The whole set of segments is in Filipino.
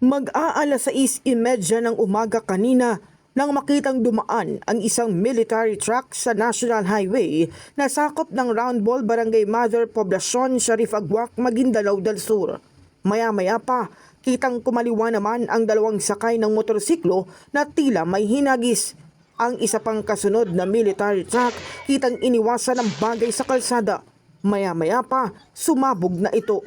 Mag-aalas 6:30 ng umaga kanina nang makitang dumaan ang isang military truck sa National Highway na sakop ng Roundball Barangay Mother Poblacion, Sharif Agwak, Maguindanao del Sur. Maya-maya pa, kitang kumaliwa naman ang dalawang sakay ng motorsiklo na tila may hinagis. Ang isa pang kasunod na military truck kitang iniwasan ng bagay sa kalsada. Maya-maya pa, sumabog na ito.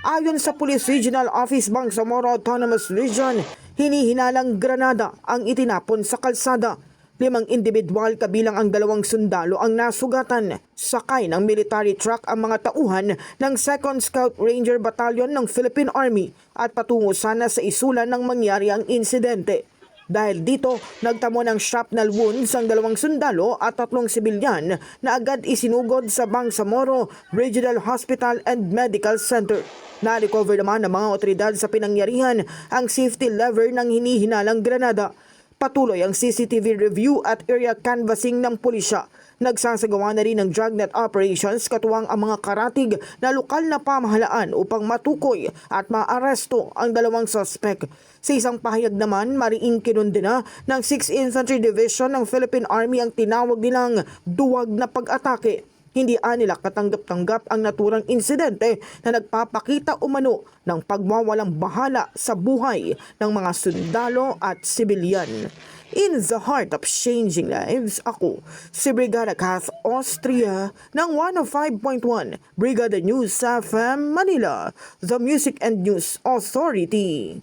Ayon sa Police Regional Office Bangsamoro Autonomous Region, hinihinalang granada ang itinapon sa kalsada. 5 individual kabilang ang 2 sundalo ang nasugatan. Sakay ng military truck ang mga tauhan ng 2nd Scout Ranger Battalion ng Philippine Army at patungo sana sa isulan ng mangyari ang insidente. Dahil dito, nagtamo ng shrapnel wounds ang 2 sundalo at 3 sibilyan na agad isinugod sa Bangsamoro Regional Hospital and Medical Center. Na-recover naman ng mga otoridad sa pinangyarihan ang safety lever ng hinihinalang granada. Patuloy ang CCTV review at area canvassing ng pulisya. Nagsasagawa na rin ng dragnet operations katuwang ang mga karatig na lokal na pamahalaan upang matukoy at maaresto ang 2 suspek. Sa isang pahayag naman, mariing kinundena ng 6th Infantry Division ng Philippine Army ang tinawag nilang duwag na pag-atake. Hindi nila katanggap-tanggap ang naturang insidente na nagpapakita umano ng pagwawalang bahala sa buhay ng mga sundalo at sibilyan. In the heart of changing lives, ako si Brigada Kath Austria ng 105.1 Brigada News FM Manila, the Music and News Authority.